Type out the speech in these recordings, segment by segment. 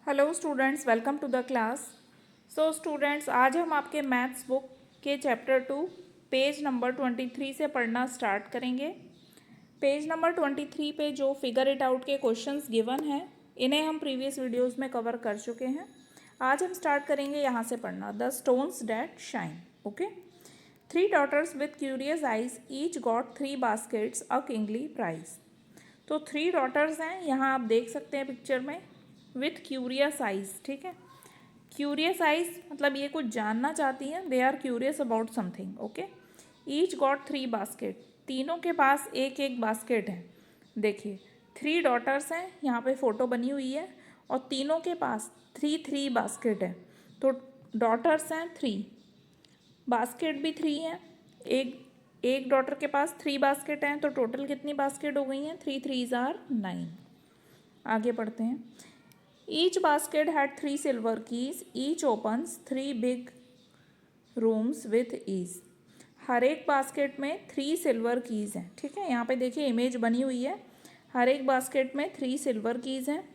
Hello students, welcome to the class. So students, आज हम आपके मैथ्स बुक के चैप्टर 2 पेज नंबर 23 से पढ़ना स्टार्ट करेंगे। पेज नंबर 23 पे जो फिगर इट आउट के क्वेश्चंस गिवन हैं, इन्हें हम प्रीवियस वीडियोस में कवर कर चुके हैं। आज हम स्टार्ट करेंगे यहाँ से पढ़ना। The stones that shine. Okay. 3 daughters with curious eyes each got 3 baskets a kingly prize। तो 3 daughters हैं, यहाँ आप देख सकते हैं पिक्चर में, विथ क्यूरियस आइज। ठीक है, क्यूरियस आइज मतलब ये कुछ जानना चाहती हैं, they are curious about something. Okay. Each got 3 basket, तीनों के पास एक एक बास्केट है। देखिए 3 डॉटर्स हैं, यहाँ पे फोटो बनी हुई है, और तीनों के पास 3 बास्केट है। तो डॉटर्स हैं 3, बास्केट भी 3 हैं। एक डॉटर के पास 3 बास्केट हैं, तो टोटल कितनी बास्केट हो गई हैं? 3 3s are 9। आगे पढ़ते हैं। Each basket had 3 silver keys, each opens 3 big rooms with ease. हर एक बास्केट में 3 सिल्वर कीज हैं। ठीक है, यहाँ पे देखिए इमेज बनी हुई है, हर एक बास्केट में 3 सिल्वर कीज हैं।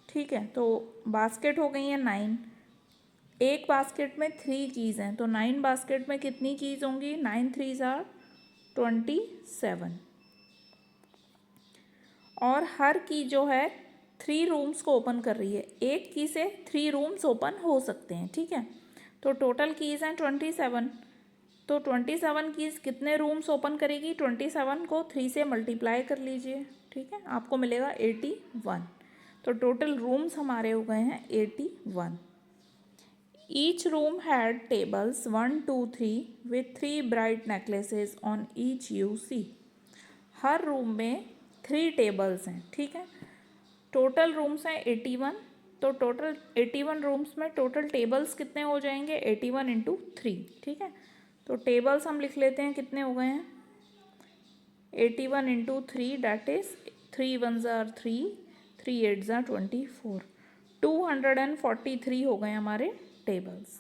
ठीक है, तो बास्केट हो गई हैं 9, एक बास्केट में 3 कीज हैं, तो 9 बास्केट में कितनी कीज होंगी? 9 3s are 27। और हर की जो है 3 रूम्स को ओपन कर रही है, एक की से 3 रूम्स ओपन हो सकते हैं। ठीक है, तो टोटल कीज हैं 27। तो 27 कीज कितने रूम्स ओपन करेगी? 27 को 3 से मल्टीप्लाई कर लीजिए। ठीक है, आपको मिलेगा 81। तो टोटल रूम्स हमारे हो गए हैं 81। Each room had tables 1 2 3 with 3 bright necklaces on each you see. हर रूम में 3 टेबल्स हैं। ठीक है, टोटल रूम्स हैं 81। तो टोटल 81 रूम्स में टोटल टेबल्स कितने हो जाएंगे? 81 इंटू 3। ठीक है, तो टेबल्स हम लिख लेते हैं, कितने हो गए हैं? 81 into 3 that is 3 1s are 3, 3 8s are 24। 243 हो गए हमारे tables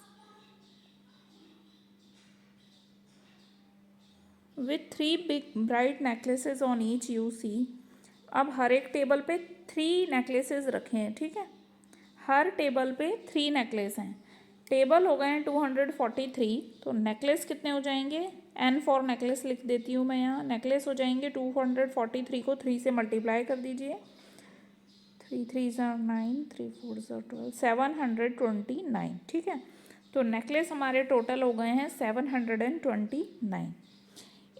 with 3 big bright necklaces on each you see. अब हर एक टेबल पे 3 नेकलेसेस रखे हैं। ठीक है, हर टेबल पे 3 नेकलेस हैं। टेबल हो गए हैं 243, तो नेकलेस कितने हो जाएंगे? n फॉर नेकलेस लिख देती हूँ मैं यहाँ। नेकलेस हो जाएंगे 243 को 3 से मल्टीप्लाई कर दीजिए। 3 3s are 9, 3 4s are 12, 729। ठीक है, तो नेकलेस हमारे टोटल हो गए हैं 729।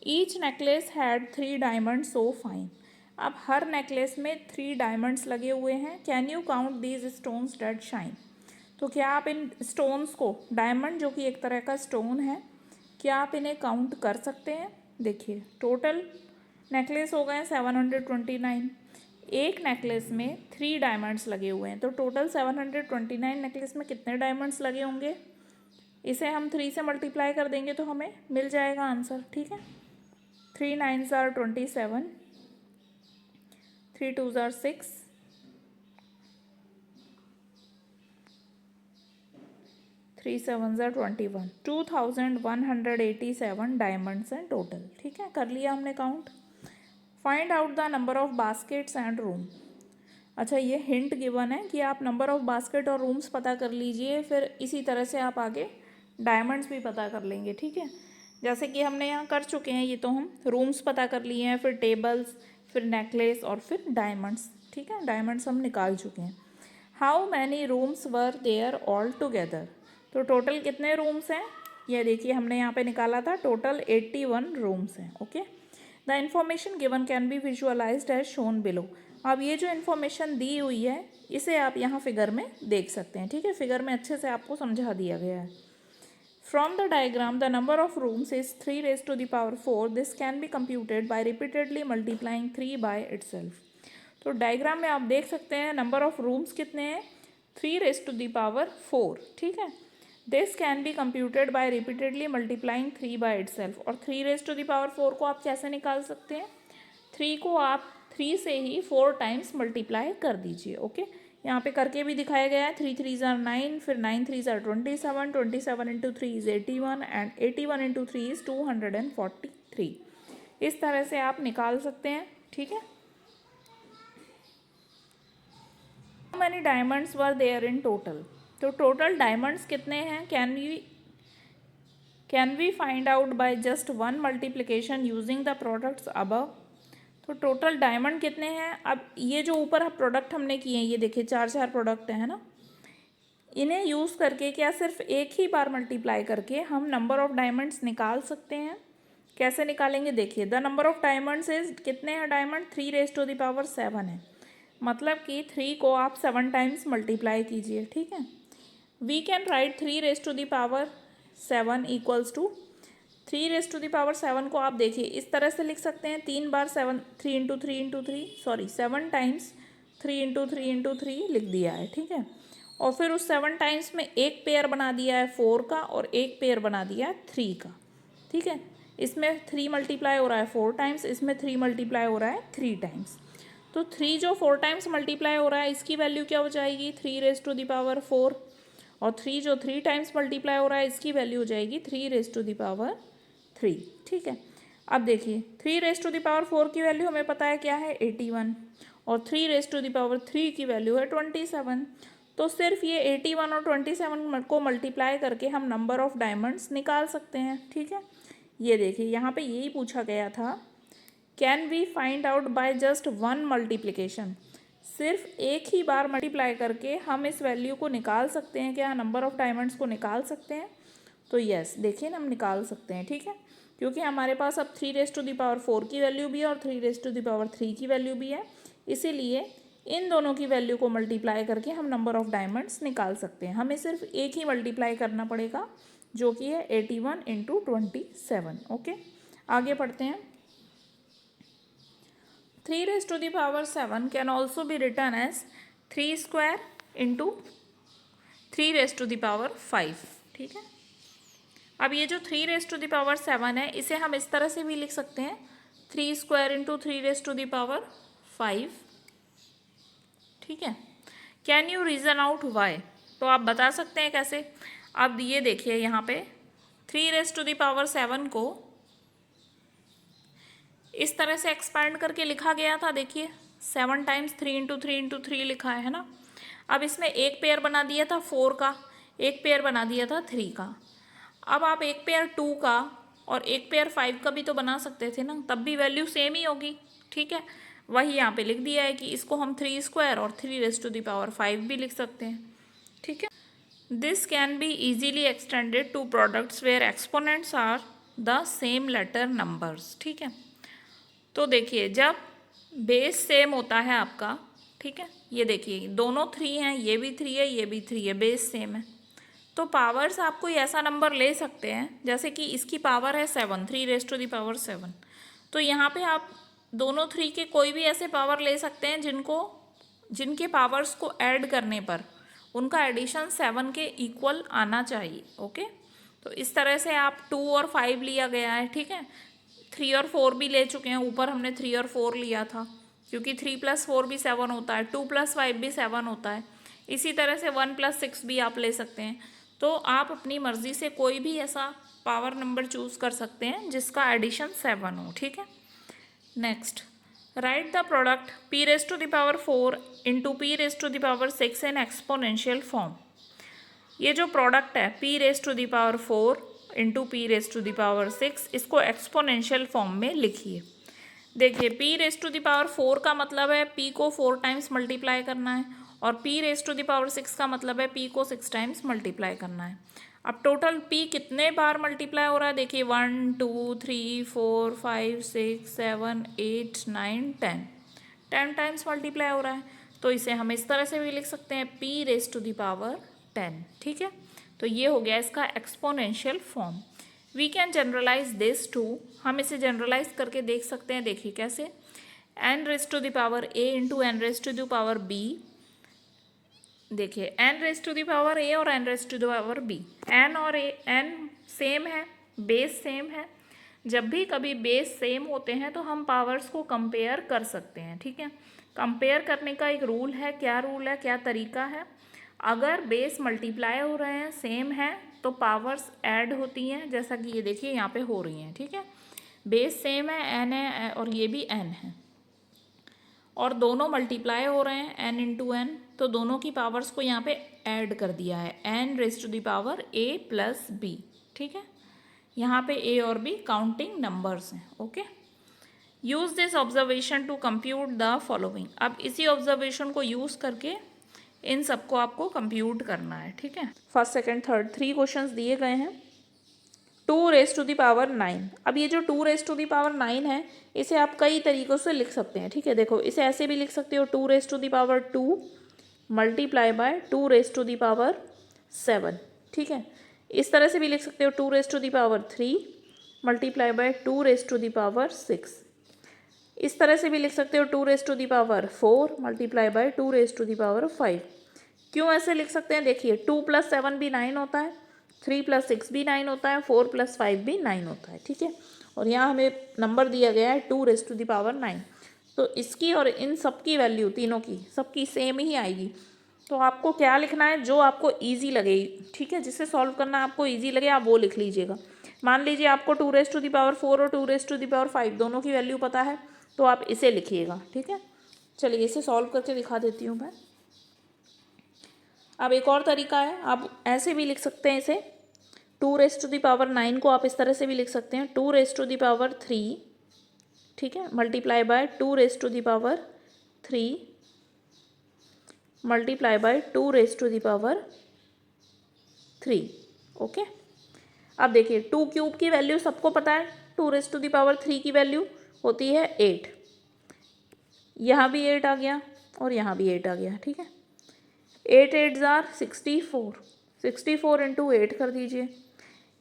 Each necklace had 3 diamond so fine. अब हर नेकलेस में 3 डायमंड्स लगे हुए हैं। Can you count these stones that shine. तो क्या आप इन स्टोन्स को, डायमंड जो कि एक तरह का स्टोन है, क्या आप इन्हें काउंट कर सकते हैं? देखिए टोटल नेकलेस हो गए 729। एक नेकलेस में 3 डायमंड्स लगे हुए हैं, तो टोटल 729 नेकलेस में कितने डायमंड्स लगे होंगे? इसे हम 3 से मल्टीप्लाई कर देंगे तो हमें मिल जाएगा आंसर। ठीक है, 3 9s are 27, 3 2s are 6, 3 7s are 21। 2187 diamonds हैं टोटल। ठीक है, कर लिया हमने count. Find out the number of baskets and room. अच्छा, ये हिंट गिवन है कि आप नंबर ऑफ बास्केट और रूम्स पता कर लीजिए, फिर इसी तरह से आप आगे डायमंड्स भी पता कर लेंगे। ठीक है, जैसे कि हमने यहाँ कर चुके हैं, ये तो हम रूम्स पता कर लिए हैं, फिर टेबल्स, फिर नेकलेस और फिर डायमंड्स। ठीक है, डायमंड्स हम निकाल चुके हैं। How many rooms were there all together. तो टोटल कितने रूम्स हैं? ये देखिए हमने यहाँ पे निकाला था, टोटल 81 रूम्स हैं। Okay, the information given can be visualised as shown below. अब ये जो इन्फॉर्मेशन दी हुई है, इसे आप यहाँ फिगर में देख सकते हैं। ठीक है, फिगर में अच्छे से आपको समझा दिया गया है। From the diagram, the number of rooms is 3 raised to the power 4. This can be computed by repeatedly multiplying 3 by itself. तो डायग्राम में आप देख सकते हैं नंबर ऑफ रूम्स कितने हैं? 3 raised to the power 4। ठीक है, this can be computed by repeatedly multiplying 3 by itself। और 3 raised to the power 4 को आप कैसे निकाल सकते हैं? 3 को आप 3 से ही 4 टाइम्स मल्टीप्लाई कर दीजिए। ओके, यहाँ पे करके भी दिखाया गया है। 3 3s are 9, फिर 9 3s are 27, 27 into 3 is 81 and 81 into 3 is 243। इस तरह से आप निकाल सकते हैं। ठीक है, many diamonds were there in total, तो टोटल डायमंड्स कितने हैं can we find out by just one multiplication using the products above. तो टोटल डायमंड कितने हैं, अब ये जो ऊपर प्रोडक्ट हमने किए हैं ये देखिए 4 प्रोडक्ट है ना, इन्हें यूज़ करके क्या सिर्फ एक ही बार मल्टीप्लाई करके हम नंबर ऑफ डायमंड्स निकाल सकते हैं। कैसे निकालेंगे देखिए, the number of diamonds is, कितने हैं डायमंड, 3⁻⁷ है, मतलब कि 3 को आप 7 टाइम्स मल्टीप्लाई कीजिए, ठीक है। We can write 3⁻⁷ equals to 3⁻⁷ को आप देखिए इस तरह से लिख सकते हैं, 3 बार 7, 7 टाइम्स 3 लिख दिया है, ठीक है। और फिर उस 7 टाइम्स में एक पेयर बना दिया है 4 का और एक पेयर बना दिया है 3 का, ठीक है। इसमें 3 मल्टीप्लाई हो रहा है 4 टाइम्स, इसमें 3 मल्टीप्लाई हो रहा है 3 टाइम्स। तो 3 जो 4 टाइम्स मल्टीप्लाई हो रहा है इसकी वैल्यू क्या हो जाएगी, 3⁻⁴, और 3 जो 3 टाइम्स मल्टीप्लाई हो रहा है इसकी वैल्यू हो जाएगी 3⁻3, ठीक है। अब देखिए 3⁻⁴ की वैल्यू हमें पता है क्या है 81, और 3⁻3 की वैल्यू है 27। तो सिर्फ ये 81 और 27 को मल्टीप्लाई करके हम नंबर ऑफ डायमंड्स निकाल सकते हैं, ठीक है। ये देखिए यहाँ पे यही पूछा गया था, can we find out by just one multiplication, सिर्फ एक ही बार मल्टीप्लाई करके हम इस वैल्यू को निकाल सकते हैं क्या, नंबर ऑफ डायमंड्स को निकाल सकते हैं। तो यस देखिए हम निकाल सकते हैं, ठीक है, क्योंकि हमारे पास अब 3⁻⁴ की वैल्यू भी है और 3⁻3 की वैल्यू भी है, इसीलिए इन दोनों की वैल्यू को मल्टीप्लाई करके हम नंबर ऑफ डायमंड्स निकाल सकते हैं। हमें सिर्फ एक ही मल्टीप्लाई करना पड़ेगा जो कि है 81 × 27। ओके, आगे पढ़ते हैं। 3⁻⁷ can also be written as 3² × 3⁻⁵, ठीक है। अब ये जो 3⁻⁷ है इसे हम इस तरह से भी लिख सकते हैं 3² × 3⁻⁵, ठीक है। Can you reason out why, तो आप बता सकते हैं कैसे। अब ये देखिए यहाँ पे 3⁻⁷ को इस तरह से एक्सपांड करके लिखा गया था, देखिए 7 टाइम्स 3 × 3 लिखा है ना। अब इसमें एक पेयर बना दिया था 4 का, एक पेयर बना दिया था 3 का। अब आप एक पेयर 2 का और एक पेयर 5 का भी तो बना सकते थे ना, तब भी वैल्यू सेम ही होगी, ठीक है। वही यहाँ पे लिख दिया है कि इसको हम 3² और 3⁻⁵ भी लिख सकते हैं, ठीक है। This can be easily extended to products where exponents are the same letter numbers, ठीक है। तो देखिए जब बेस सेम होता है आपका, ठीक है, ये देखिए दोनों 3 हैं, ये भी 3 है, ये भी 3 है, बेस सेम है, तो पावर्स आप कोई ऐसा नंबर ले सकते हैं जैसे कि इसकी पावर है 7, 3⁻⁷। तो यहाँ पे आप दोनों 3 के कोई भी ऐसे पावर ले सकते हैं जिनके पावर्स को ऐड करने पर उनका एडिशन 7 के इक्वल आना चाहिए, ओके। तो इस तरह से आप 2 और 5 लिया गया है, ठीक है। 3 और 4 भी ले चुके हैं, ऊपर हमने 3 और 4 लिया था क्योंकि 3 + 4 भी 7 होता है, 2 + 5 भी 7 होता है। इसी तरह से 1 + 6 भी आप ले सकते हैं। तो आप अपनी मर्जी से कोई भी ऐसा पावर नंबर चूज़ कर सकते हैं जिसका एडिशन 7 हो, ठीक है। Next, right the product p⁴ × p⁶ in exponential form. ये जो प्रोडक्ट है p⁴ × p⁶, इसको एक्सपोनेंशियल फॉर्म में लिखिए। देखिए p⁴ का मतलब है p को 4 टाइम्स मल्टीप्लाई करना है और p⁶ का मतलब है p को 6 टाइम्स मल्टीप्लाई करना है। अब टोटल p कितने बार मल्टीप्लाई हो रहा है देखिए 1 2 3 4 5 6 7 8 9 10 टाइम्स मल्टीप्लाई हो रहा है। तो इसे हम इस तरह से भी लिख सकते हैं p⁻10, ठीक है। तो ये हो गया इसका exponential form. We can generalise this to, हम इसे जनरलाइज करके देख सकते हैं, देखिए कैसे, n⁻a × n⁻b। देखिए n⁻a और n⁻b, n और n सेम है, बेस सेम है। जब भी कभी बेस सेम होते हैं तो हम पावर्स को कंपेयर कर सकते हैं, ठीक है। कंपेयर करने का एक रूल है, क्या रूल है, क्या तरीका है, अगर बेस मल्टीप्लाई हो रहे हैं, सेम है, तो पावर्स ऐड होती हैं, जैसा कि ये देखिए यहाँ पे हो रही हैं, ठीक है। बेस सेम है, n है और ये भी n है, और दोनों मल्टीप्लाई हो रहे हैं n × n, तो दोनों की पावर्स को यहाँ पे ऐड कर दिया है, n raise to the power a plus b। ठीक है, यहाँ पे a और b काउंटिंग नंबर्स हैं। Okay, use this observation to compute the following. अब इसी ऑब्जर्वेशन को यूज करके इन सबको आपको कंप्यूट करना है। ठीक है, फर्स्ट सेकंड थर्ड 3 क्वेश्चंस दिए गए हैं। 2 रेज टू द पावर 9। अब ये जो 2 रेज टू द पावर 9 है, इसे आप कई तरीक़ों से लिख सकते हैं। ठीक है, देखो इसे ऐसे भी लिख सकते हो 2 raise to the power 2 multiply by 2 raise to the power 7। ठीक है, इस तरह से भी लिख सकते हो 2 raise to the power 3 multiply by 2 raise to the power 6। इस तरह से भी लिख सकते हो 2 raise to the power 4 multiply by 2 raise to the power 5। क्यों ऐसे लिख सकते हैं, देखिए 2 + 7 भी 9 होता है, 3 + 6 भी 9 होता है, 4 + 5 भी 9 होता है। ठीक है, और यहाँ हमें नंबर दिया गया है 2 रेज टू द पावर 9। तो इसकी और इन सब की वैल्यू तीनों की सबकी सेम ही आएगी। तो आपको क्या लिखना है, जो आपको ईजी लगे। ठीक है, जिससे सॉल्व करना आपको ईजी लगे आप वो लिख लीजिएगा। मान लीजिए आपको 2 रेज टू द पावर 4 और 2 रेज टू द पावर 5 दोनों की वैल्यू पता है, तो आप इसे लिखिएगा। ठीक है, चलिए इसे सॉल्व करके दिखा देती हूँ मैं। अब एक और तरीका है, आप ऐसे भी लिख सकते हैं इसे 2 रेज टू द पावर 9 को आप इस तरह से भी लिख सकते हैं 2 रेज टू द पावर 3। ठीक है, multiply by 2 raise to the power 3 multiply by 2 raise to the power 3। Okay, अब देखिए 2 क्यूब की वैल्यू सबको पता है, 2 रेज टू द पावर 3 की वैल्यू होती है 8। यहाँ भी 8 आ गया और यहाँ भी 8 आ गया। ठीक है, 8 8 जार 64, 64 इंटू 8 कर दीजिए।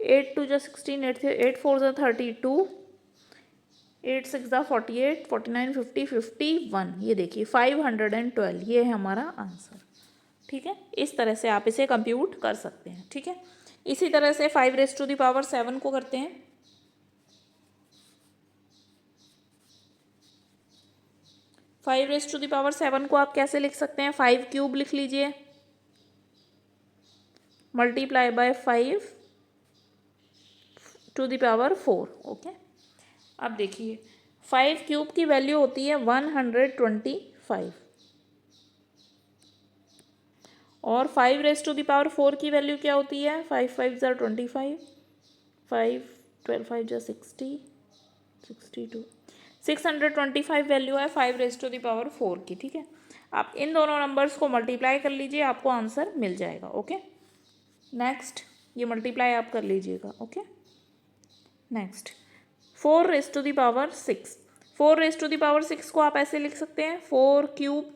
8 2 जा 16, 8 4 जा 32, 8 6 जा 48, 49 50 51। ये देखिए 512, ये है हमारा आंसर। ठीक है, इस तरह से आप इसे कंप्यूट कर सकते हैं। ठीक है, इसी तरह से 5 रेज टू द पावर 7 को करते हैं। 5 रेज टू द पावर 7 को आप कैसे लिख सकते हैं, 5 क्यूब लिख लीजिए multiply by 5 to the power 4। Okay, अब देखिए 5 क्यूब की वैल्यू होती है 125 और 5 रेज टू द पावर 4 की वैल्यू क्या होती है, 5 5 ज़ा 25, 5 12 5 ज़ा 60, 62, 625 वैल्यू है 5 रेज टू द पावर 4 की। ठीक है, आप इन दोनों नंबर्स को मल्टीप्लाई कर लीजिए, आपको आंसर मिल जाएगा। ओके, नेक्स्ट ये मल्टीप्लाई आप कर लीजिएगा। Okay, next 4 raise to the power 6। 4 raise to the power 6 को आप ऐसे लिख सकते हैं 4 क्यूब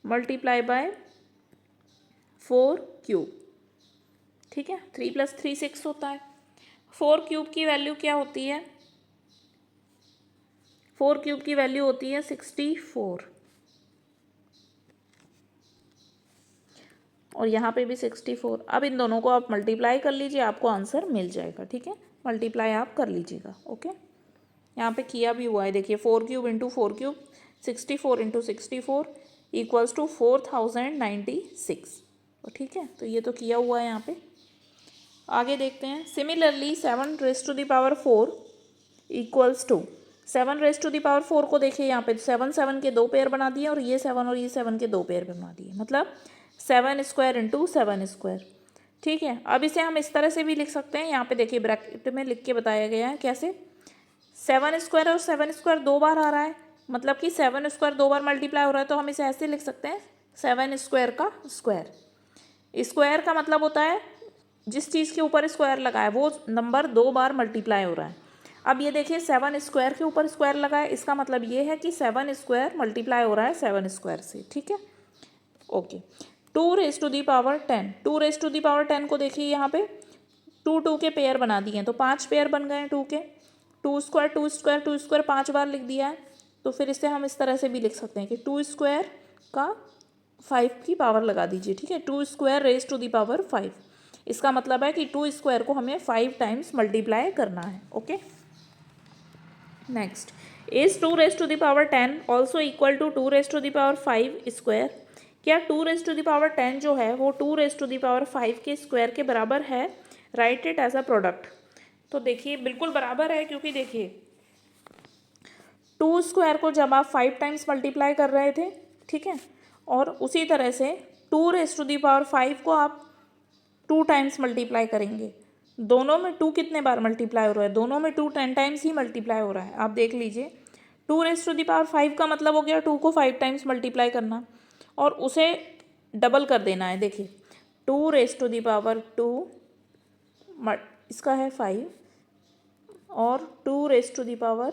मल्टीप्लाई बाय 4 क्यूब। ठीक है, 3 + 3 6 होता है। 4 क्यूब की वैल्यू क्या होती है, 4 क्यूब की वैल्यू होती है 64 और यहाँ पे भी 64। अब इन दोनों को आप मल्टीप्लाई कर लीजिए, आपको आंसर मिल जाएगा। ठीक है, मल्टीप्लाई आप कर लीजिएगा। ओके, यहाँ पे किया भी हुआ है, देखिए 4 cube into 4 cube 64 into 64 equals to 4096। ठीक है, तो ये तो किया हुआ है यहाँ पे। आगे देखते हैं, similarly 7 raise to the power 4 equals to 7 raise to the power 4 को देखिए यहाँ पे 7 7 के 2 पेयर बना दिए और ये 7 के 2 पेयर बना दिए, मतलब 7 स्क्वायर इंटू 7 स्क्वायर। ठीक है, अब इसे हम इस तरह से भी लिख सकते हैं, यहाँ पे देखिए ब्रैकेट में लिख के बताया गया है कैसे। 7 स्क्वायर और 7 स्क्वायर 2 बार आ रहा है, मतलब कि 7 स्क्वायर 2 बार मल्टीप्लाई हो रहा है, तो हम इसे ऐसे लिख सकते हैं 7 स्क्वायर का स्क्वायर। स्क्वायर का मतलब होता है जिस चीज़ के ऊपर स्क्वायर लगा है वो नंबर 2 बार मल्टीप्लाई हो रहा है। अब ये देखिए 7 स्क्वायर के ऊपर स्क्वायर लगा है, इसका मतलब ये है कि 7 स्क्वायर मल्टीप्लाई हो रहा है 7 स्क्वायर से। ठीक है, okay. 2 raise to the power 10, 2 raise to the power 10 को देखिए यहाँ पे 2 2 के पेयर बना दिए हैं, तो 5 पेयर बन गए हैं 2 के। 2 स्क्वायर 2 स्क्वायर 2 स्क्वायर 5 बार लिख दिया है, तो फिर इसे हम इस तरह से भी लिख सकते हैं कि 2 स्क्वायर का 5 की पावर लगा दीजिए। ठीक है, 2 square raise to the power 5, इसका मतलब है कि 2 स्क्वायर को हमें 5 टाइम्स मल्टीप्लाई करना है। Okay, next is 2 raise to the power 10 also equal to 2 raise to the power 5 square. क्या 2 रेज टू द पावर 10 जो है वो 2 रेज टू द पावर 5 के स्क्वायर के बराबर है? Write it as a product. तो देखिए बिल्कुल बराबर है, क्योंकि देखिए 2 स्क्वायर को जब आप 5 टाइम्स मल्टीप्लाई कर रहे थे, ठीक है, और उसी तरह से 2⁵ को आप 2 टाइम्स मल्टीप्लाई करेंगे। दोनों में 2 कितने बार मल्टीप्लाई हो रहा है? दोनों में 2 10 टाइम्स ही मल्टीप्लाई हो रहा है। आप देख लीजिए 2⁵ का मतलब हो गया 2 को 5 टाइम्स मल्टीप्लाई करना और उसे डबल कर देना है। देखिए 2⁵ इसका है 5 और 2⁵,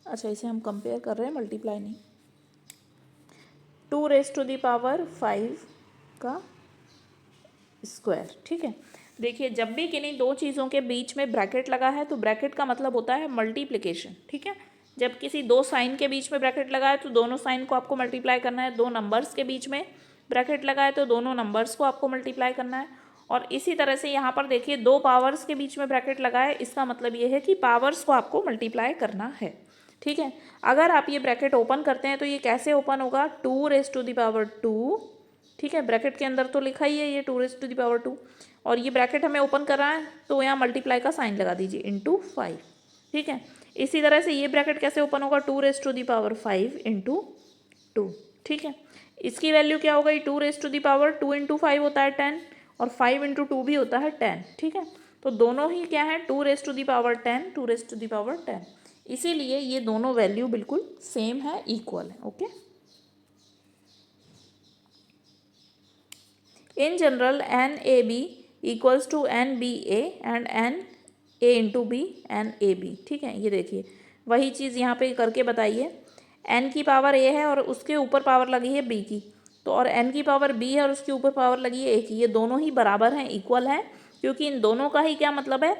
अच्छा इसे हम कंपेयर कर रहे हैं, मल्टीप्लाई नहीं। 2⁵ का स्क्वायर, ठीक है। देखिए जब भी किन्हीं दो चीज़ों के बीच में ब्रैकेट लगा है तो ब्रैकेट का मतलब होता है मल्टीप्लिकेशन, ठीक है। जब किसी दो साइन के बीच में ब्रैकेट लगा है तो दोनों साइन को आपको मल्टीप्लाई करना है। दो नंबर्स के बीच में ब्रैकेट लगा है तो दोनों नंबर्स को आपको मल्टीप्लाई करना है। और इसी तरह से यहाँ पर देखिए दो पावर्स के बीच में ब्रैकेट लगा है, इसका मतलब ये है कि पावर्स को आपको मल्टीप्लाई करना है, ठीक है। अगर आप ये ब्रैकेट ओपन करते हैं तो ये कैसे ओपन होगा? 2⁵, ठीक है। ब्रैकेट के अंदर तो लिखा ही है ये 2⁵, और ये ब्रैकेट हमें ओपन कर रहा है तो यहाँ मल्टीप्लाई का साइन लगा दीजिए इंटू 5, ठीक है। इसी तरह से ये ब्रैकेट कैसे ओपन होगा? 2⁵ इंटू 2, ठीक है। इसकी वैल्यू क्या हो गई? 2⁵ 2 इंटू 5 होता है 10 और 5 इंटू 2 भी होता है 10, ठीक है। तो दोनों ही क्या है? 2⁻10, 2⁻10। इसीलिए ये दोनों वैल्यू बिल्कुल सेम है, इक्वल है, okay. In general NAB equals to NBA and NA into B NAB, ठीक है। ये देखिए वही चीज़ यहाँ पे करके बताइए। n की पावर a है और उसके ऊपर पावर लगी है b की, तो और n की पावर b है और उसके ऊपर पावर लगी है a की। ये दोनों ही बराबर हैं, इक्वल हैं, क्योंकि इन दोनों का ही क्या मतलब है?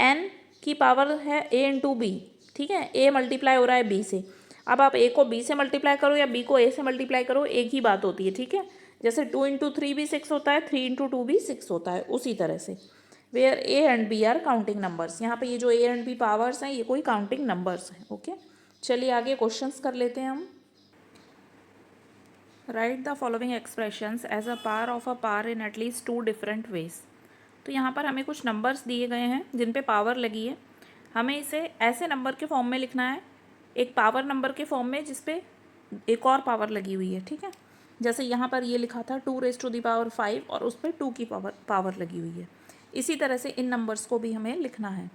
n की पावर है a इंटू b, ठीक है। a मल्टीप्लाई हो रहा है b से। अब आप a को b से मल्टीप्लाई करो या b को a से मल्टीप्लाई करो, एक ही बात होती है, ठीक है। जैसे 2 इंटू 3 भी 6 होता है, 3 इंटू 2 भी 6 होता है, उसी तरह से where a and b are counting numbers. यहाँ पे ये जो a एंड b पावर्स हैं ये कोई काउंटिंग नंबर्स हैं, ओके। चलिए आगे क्वेश्चंस कर लेते हैं हम। Write the following expressions as a power of a power in at least 2 different ways. तो यहाँ पर हमें कुछ नंबर्स दिए गए हैं जिन पे पावर लगी है। हमें इसे ऐसे नंबर के फॉर्म में लिखना है, एक पावर नंबर के फॉर्म में जिसपे एक और पावर लगी हुई है, ठीक है। जैसे यहाँ पर ये लिखा था 2⁵ और उस पर 2 की पावर लगी हुई है। इसी तरह से इन नंबर्स को भी हमें लिखना है।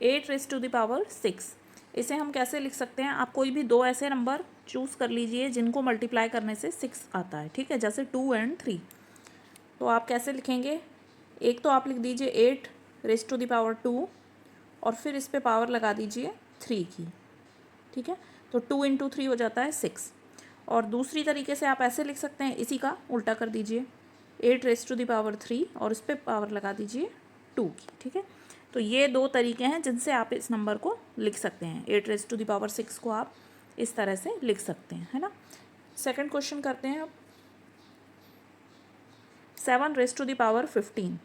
8⁻6, इसे हम कैसे लिख सकते हैं? आप कोई भी दो ऐसे नंबर चूज़ कर लीजिए जिनको मल्टीप्लाई करने से 6 आता है, ठीक है। जैसे 2 एंड 3, तो आप कैसे लिखेंगे? एक तो आप लिख दीजिए 8⁻2 और फिर इस पर पावर लगा दीजिए 3 की, ठीक है। तो 2 इंटू 3 हो जाता है 6। और दूसरी तरीके से आप ऐसे लिख सकते हैं, इसी का उल्टा कर दीजिए 8⁻3 और इस पर पावर लगा दीजिए 2 की, ठीक है। तो ये दो तरीके हैं जिनसे आप इस नंबर को लिख सकते हैं। 8⁻6 को आप इस तरह से लिख सकते हैं, है ना। सेकंड क्वेश्चन करते हैं अब। 7⁻15।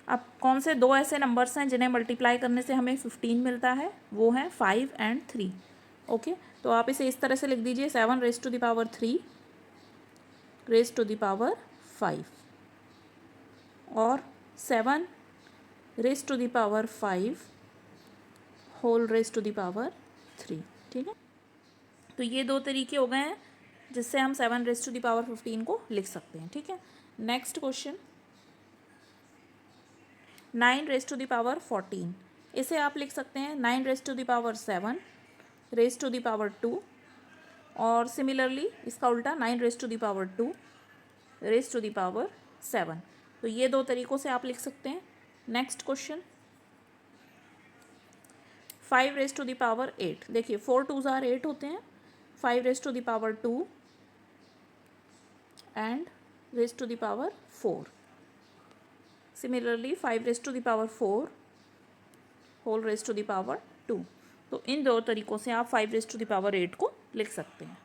अब कौन से दो ऐसे नंबर्स हैं जिन्हें मल्टीप्लाई करने से हमें 15 मिलता है? वो हैं 5 एंड 3, ओके। तो आप इसे इस तरह से लिख दीजिए 7⁻3⁻5 और 7⁻5⁻3, ठीक है। तो ये दो तरीके हो गए हैं जिससे हम 7⁻15 को लिख सकते हैं, ठीक है। नेक्स्ट क्वेश्चन 9⁻14, इसे आप लिख सकते हैं 9⁻7⁻2 और सिमिलरली इसका उल्टा 9⁻2⁻7। तो ये दो तरीक़ों से आप लिख सकते हैं। नेक्स्ट क्वेश्चन 5⁻8, देखिए 4 2s are 8 होते हैं। 5⁻2 एंड 4। सिमिलरली 5⁻4 तो इन दो तरीक़ों से आप 5⁻8 को लिख सकते हैं।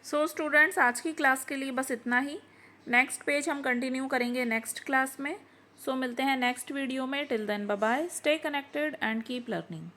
सो स्टूडेंट्स, आज की क्लास के लिए बस इतना ही। नेक्स्ट पेज हम कंटिन्यू करेंगे नेक्स्ट क्लास में। सो मिलते हैं नेक्स्ट वीडियो में। Till then bye bye, stay connected and keep learning.